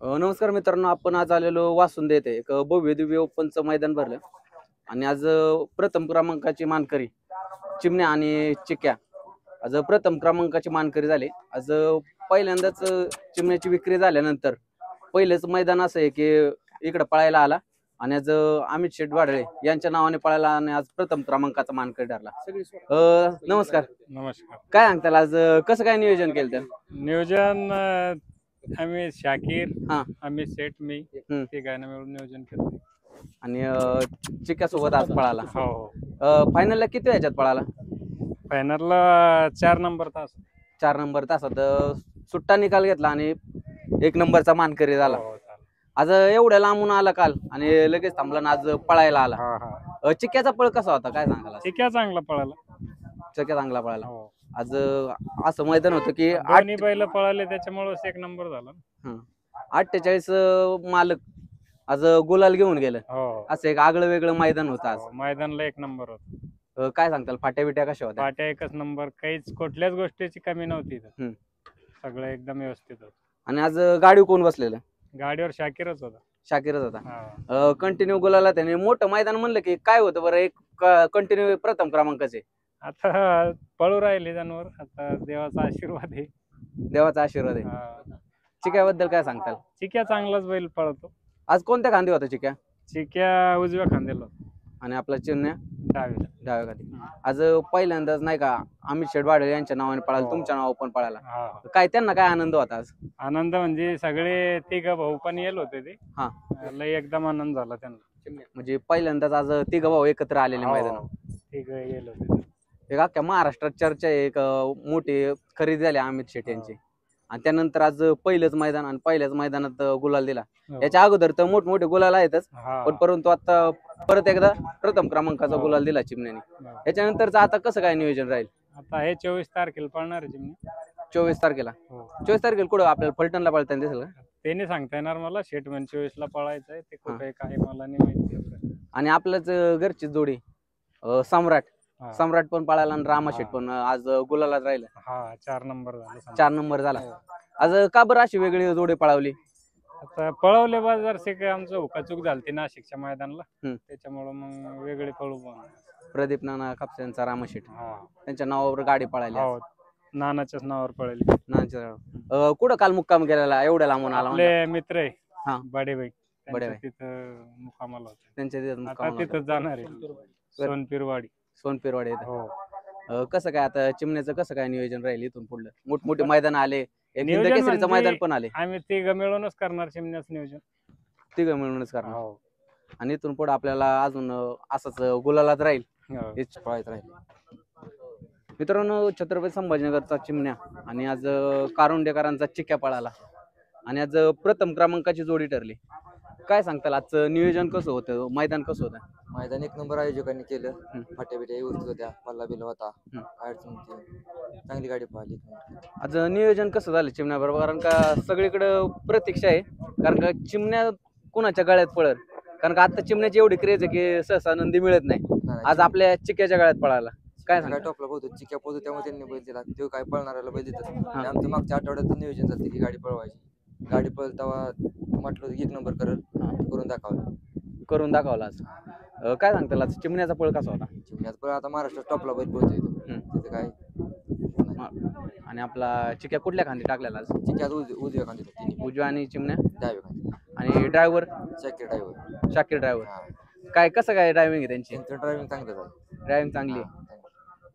नमस्कार मित्रांनो, आपण आज आलेलो वासुंदे येथे एक भव्य दिव्य ओपनचं मैदान भरलं आणि आज प्रथम क्रमांकाची मानकरी चिमण्या आणि चिक्या आज प्रथम क्रमांकाची मानकरी झाले. आज पहिल्यांदाच चिमण्याची विक्री झाल्यानंतर पहिलेच मैदान असं आहे की इकडे पळायला आला आणि आज अमित शेठ वाडळे यांच्या नावाने पळायला आणि आज प्रथम क्रमांकाचा मानकरी ठरला. नमस्कार. नमस्कार. काय सांगताल आज कसं काय नियोजन केलं तर? नियोजन आम्ही शाकीर, हा. अमित शेठ, मी तिघांना मिळून नियोजन केलं. आणि चिक्यासोबत आज पळाला. हो. फायनलला किती ह्याच्यात पळाला? फायनलला 4 नंबर तास. 4 नंबर तासात सुट्टा निकाल घेतला आणि 1 नंबरचा मानकरी झाला. हो, आज एवढ्या लांबून आला काल आणि लगेच थांबला आणि आज पळायला आला. हा. चिक्याचा पळ कसा होता काय सांगाल? चिक्या चांगला पळाला. चिक्या चांगला पळाला. हो. आज असं मैदान होतं की दोन्ही बैल पळाले त्याच्यामुळे 1 नंबर झाला. 48 मालक आज गुलाल घेऊन गेलं. हो. असं एक आगळं वेगळं मैदान होतं आज. मैदानला 1 नंबर होता. काय सांगताल फाट्या बिट्या कशा होत्या? पाट्या एकच नंबर, काहीच कुठल्याच गोष्टीची कमी नव्हती इथं. सगळं एकदम व्यवस्थित होतं. आणि आज गाडी कोण बसलेलं? गाडीवर शाकीरच होता. शाकीरच होता. कंटिन्यू गुलाला त्याने मोठं मैदान म्हणलं की काय होतं बरं, एक कंटिन्यू प्रथम क्रमांकाचे आता पळू राहिले जनावर. आता देवाचा आशीर्वाद आहे. देवाचा आशीर्वाद आहे. चिक्याबद्दल काय सांगताल? चिक्या चांगलाच बैल पळतो. आज कोणत्या खांदी होता चिक्या? चिक्या उजव्या खांद्याला आणि आपला चिमण्या डाव्या खांदी. आज पहिल्यांदाच नाही का अमित शेठ वाडळे यांच्या नावाने पळाला, तुमच्या नाव पण पळाला. काय त्यांना काय आनंद होता आज? आनंद म्हणजे सगळे तिघ भाऊ पण येल होते ते. हा. लय एकदम आनंद झाला त्यांना. म्हणजे पहिल्यांदाच आज तिघ भाऊ एकत्र आलेले मैदान. तिघ येल होते. एक अख्ख्या महाराष्ट्रात चर्चा एक मोठी खरेदी झाली अमित शेठ यांची आणि त्यानंतर आज पहिलंच मैदान आणि पहिल्याच मैदानात गुलाल दिला. याच्या अगोदर तर मोठमोठे गुलाल आहेतच, पण परंतु आता परत एकदा प्रथम क्रमांकाचा गुलाल दिला चिमण्याने. याच्यानंतरचं आता कसं काय नियोजन राहील? आता हे 24 तारखेला पळणार आहे चिमण्या. 24 तारखेला. 24 तारखेला कुठं आपल्याला फलटणला पळताना दिसेल का? ते नाही सांगता येणार मला. शेठ म्हणजे 24 ला पळायचंय. ते कुठे काय मला नाही माहिती. आणि आपलंच घरची जोडी सम्राट पण पळाला आणि रामा शेठ पण आज गुलालात राहिलं. 4 नंबर झाला. 4 नंबर झाला. आज का बरं अशी वेगळी जोडी पळावली? आता पळवले बाजार से आमचं हुकाचूक झालती नाशिकच्या मैदानाला, त्याच्यामुळे मग वेगळे पळू. प्रदीप नाना कापसे यांचा रामा शेठ त्यांच्या नावावर गाडी पळाली. नानाच्याच नावावर पळाली. नानाच्या कुठं काल मुक्काम केलेला एवढ्या लांबून आला? आपले मित्र आहे बडेबाई, तिथं मुक्कामाला होते. त्यांच्या तिथं जाणार आहे सोनपिरवाडी. कसं काय आता चिमण्याचं कसं काय नियोजन राहील इथून पुढलं? मोठमोठे मैदान आले, केसरीचं मैदान पण आले. आम्ही तिघ मिळूनच करणार चिमण्याचं नियोजन. तिघ मिळूनच करणार. आणि इथून पुढे आपल्याला अजून असंच गुलालात राहील, हेच पळायचं राहील. मित्रांनो, छत्रपती संभाजीनगरचा चिमण्या आणि आज कारुंडेकरांचा चिक्या पळाला आणि आज प्रथम क्रमांकाची जोडी ठरली. काय सांगताल आजचं नियोजन कसं होतं? मैदान कसं होतं? मैदान 1 नंबर आयोजकांनी केलं. फाट्या बिट्या व्यवस्थित होत्या, पल्ला बिल्ला होता, अडचण होती, चांगली गाडी पाहिली. आज नियोजन कसं झालं चिमण्या बरोबर? कारण का सगळीकडे प्रतीक्षा आहे, कारण का चिमण्या कुणाच्या गळ्यात पळत, कारण का आता चिमण्याची एवढी क्रेज आहे की सहसा नंदी मिळत नाही. आज आपल्या चिक्याच्या गळ्यात पळाला. काय सांगा? टॉपला पोहतो, चिक्या पोहतो, त्यामुळे त्यांनी बैल दिला. तो काय पळणाऱ्याला बैल देतात. आमचं मागच्या आठवड्यात नियोजन झालं की गाडी पळवायची. गाडी पळतावा म्हटलं 1 नंबर करून दाखवला आज. काय सांगताल आज चिमण्याचा पळ कसा होता? चिमण्याचा पळ आता महाराष्ट्रात टॉपला बैल पोहतोय तिथं काय. आणि आपला चिक्या कुठल्या खांदी टाकलेला आज? चिक्या उजव्या खांदी, उजव्या आणि चिमण्या डाव्या खांदी. आणि ड्रायव्हर शाकीर ड्रायव्हर. काय कसं काय ड्रायव्हिंग आहे त्यांची? ड्रायव्हिंग चांगलं आहे. ड्रायव्हिंग चांगली.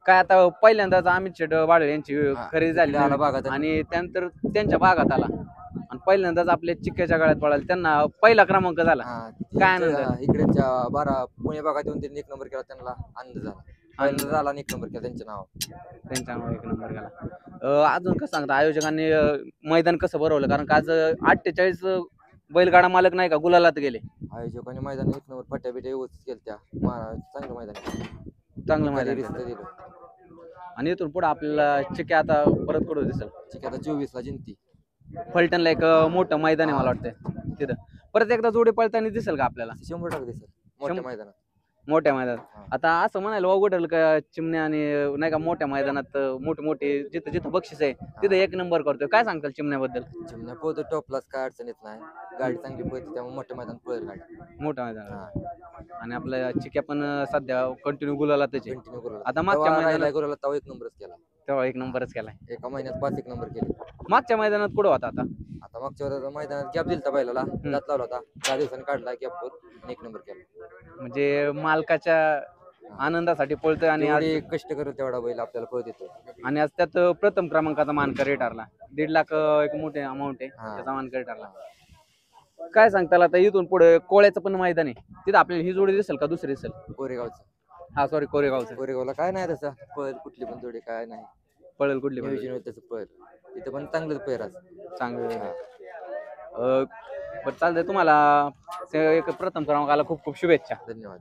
काय आता पहिल्यांदाच अमित शेठ वाडळे यांची खरेदी झाली आणि त्यानंतर त्यांच्या भागात आला आणि पहिल्यांदाच आपल्या चिक्क्याच्या गळ्यात पळाला, त्यांना पहिला क्रमांक झाला. काय आनंद? इकडेच्या 12 पुणे भागात येऊन त्यांनी 1 नंबर केला, त्यांना आनंद झाला. 1 नंबर केला त्यांच्या नाव 1 नंबर केला. अजून कसं सांगता आयोजकांनी मैदान कसं भरवलं? कारण का आज 48 बैलगाडा मालक नाही का गुलालात गेले. आयोजकांनी मैदान 1 नंबर फाट्या बिट्या व्यवस्थित केल्या. चांगलं मैदान दिलं. आणि इथून पुढे आपल्याला चिक्या आता परत कुठं दिसेल? चिक्या आता 24 ला जिंकती. फलटणला एक मोठं मैदान आहे मला वाटतं, तिथं परत एकदा जोडी पळताना दिसेल का आपल्याला? 100% दिसेल मोठ्या मैदानात. मोठ्या मैदानात. हा. आता असं म्हणायला अवघड का चिमण्या आणि नाही का मोठ्या मैदानात मोठे मोठे जिथं जिथं बक्षीस आहे तिथं एक नंबर करतोय, काय सांगताल चिमण्याबद्दल? चिमण्या पोहतो टॉपलाच, काय अडचण येत नाही. गाडी चांगली पळते त्यामुळे मोठ्या मैदान पळेल गाडी. मोठ्या मैदानात. हा आणि आपल्या चिक्या पण सध्या कंटिन्यू गुलाला त्याचे. कंटिन्यू करू. आता मागच्या मैदानात करूला तेव्हा एक नंबरच केला. तेव्हा एक नंबरच केलाय. एका महिन्यात 5 एक नंबर केले. मागच्या मैदानात कुठं होता आता? आता मागच्या वेळेला मैदानात गॅप दिलता बैलाला, दात लावला होता. 10 दिवसांनी काढला गॅप वर, एक नंबर केला. म्हणजे मालकाच्या आनंदासाठी पळतोय आणि आज जेवढे कष्ट करेल तेवढा बैल आपल्याला पळ देतो. आणि आज त्यात प्रथम क्रमांकाचा मानकरी ठरला. 1.5 लाख एक मोठे अमाऊंट आहे हा. त्याचा मानकरी ठरला. काय सांगताल आता इथून पुढे कोळ्याचं पण मैदान आहे तिथं आपल्याला ही जोडी दिसेल का दुसरी दिसेल? कोरेगावचं. हा सॉरी कोरेगावचं. कोरेगावला काय नाही तसं पळ, कुठली पण जोडी काय नाही. पळेल कुठली पण नियोजन होतं तसं पळ. तिथं पण चांगलंच पेराच. चांगलं. बरं चालतंय, तुम्हाला एक प्रथम क्रमांकाला खूप खूप शुभेच्छा. धन्यवाद.